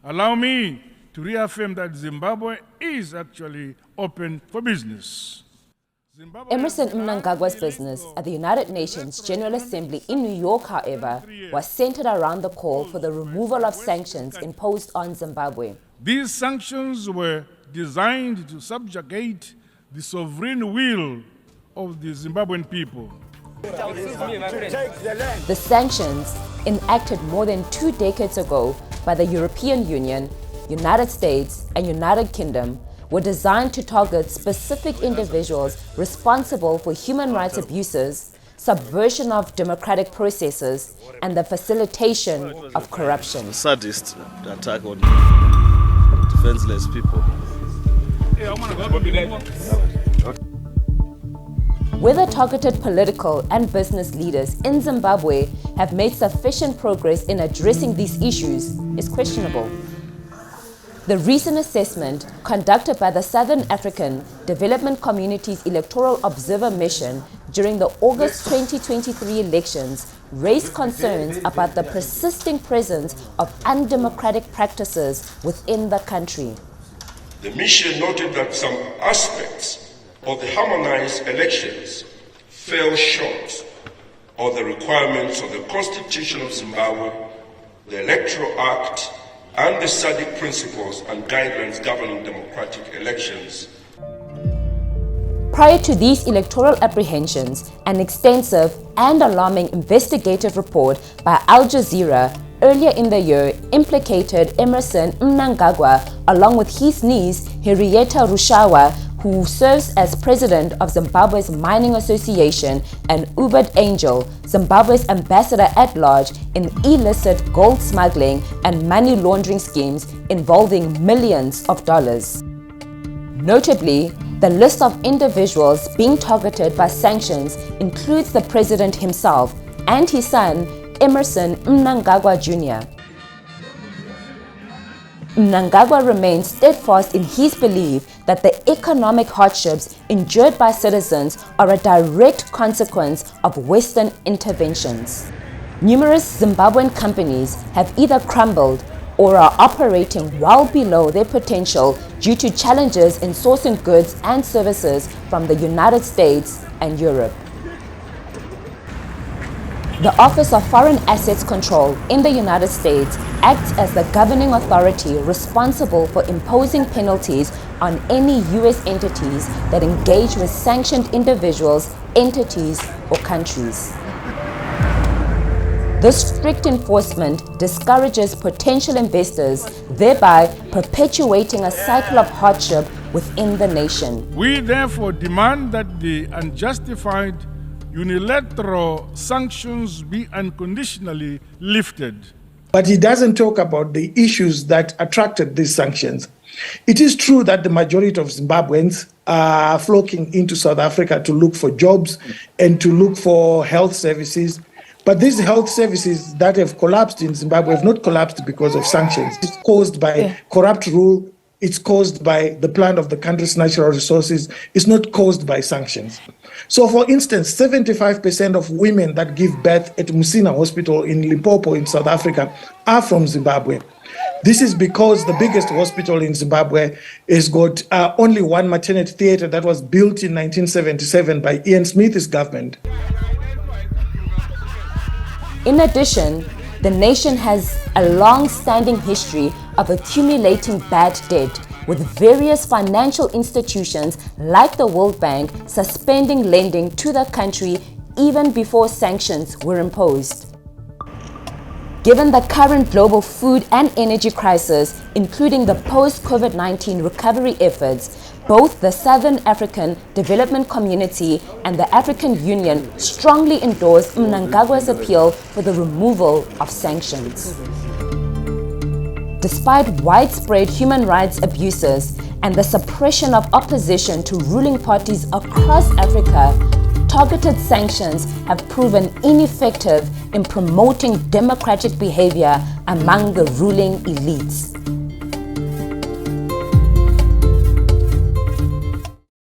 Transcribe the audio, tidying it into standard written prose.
Allow me to reaffirm that Zimbabwe is actually open for business. Emmerson Mnangagwa's business at the United Nations General Assembly in New York, however, was centered around the call for the removal of sanctions imposed on Zimbabwe. These sanctions were designed to subjugate the sovereign will of the Zimbabwean people. The sanctions, enacted more than 2 decades ago by the European Union, United States, and United Kingdom, were designed to target specific individuals responsible for human rights abuses, subversion of democratic processes, and the facilitation of corruption. Sadist attack on defenseless people. Whether targeted political and business leaders in Zimbabwe have made sufficient progress in addressing these issues is questionable. The recent assessment conducted by the Southern African Development Community's Electoral Observer Mission during the August 2023 elections raised concerns about the persisting presence of undemocratic practices within the country. The mission noted that some aspects of the harmonized elections fell short of the requirements of the Constitution of Zimbabwe, the Electoral Act, and the SADC principles and guidelines governing democratic elections. Prior to these electoral apprehensions, an extensive and alarming investigative report by Al Jazeera earlier in the year implicated Emmerson Mnangagwa along with his niece Henrietta Rushawa, who serves as president of Zimbabwe's Mining Association, and Ubert Angel, Zimbabwe's ambassador at large, in illicit gold smuggling and money laundering schemes involving millions of dollars. Notably, the list of individuals being targeted by sanctions includes the president himself and his son, Emmerson Mnangagwa Jr. Mnangagwa remains steadfast in his belief that the economic hardships endured by citizens are a direct consequence of Western interventions. Numerous Zimbabwean companies have either crumbled or are operating well below their potential due to challenges in sourcing goods and services from the United States and Europe. The Office of Foreign Assets Control in the United States acts as the governing authority responsible for imposing penalties on any U.S. entities that engage with sanctioned individuals, entities, or countries. This strict enforcement discourages potential investors, thereby perpetuating a cycle of hardship within the nation. We therefore demand that the unjustified unilateral sanctions be unconditionally lifted. But he doesn't talk about the issues that attracted these sanctions. It is true that the majority of Zimbabweans are flocking into South Africa to look for jobs and to look for health services. But these health services that have collapsed in Zimbabwe have not collapsed because of sanctions. It's caused by corrupt rule. It's caused by the plan of the country's natural resources. It's not caused by sanctions. So, for instance, 75% of women that give birth at Musina Hospital in Limpopo in South Africa are from Zimbabwe. This is because the biggest hospital in Zimbabwe has got only one maternity theatre that was built in 1977 by Ian Smith's government. In addition, the nation has a long-standing history of accumulating bad debt, with various financial institutions like the World Bank suspending lending to the country even before sanctions were imposed. Given the current global food and energy crisis, including the post-COVID-19 recovery efforts, both the Southern African Development Community and the African Union strongly endorse Mnangagwa's appeal for the removal of sanctions. Despite widespread human rights abuses and the suppression of opposition to ruling parties across Africa, targeted sanctions have proven ineffective in promoting democratic behavior among the ruling elites.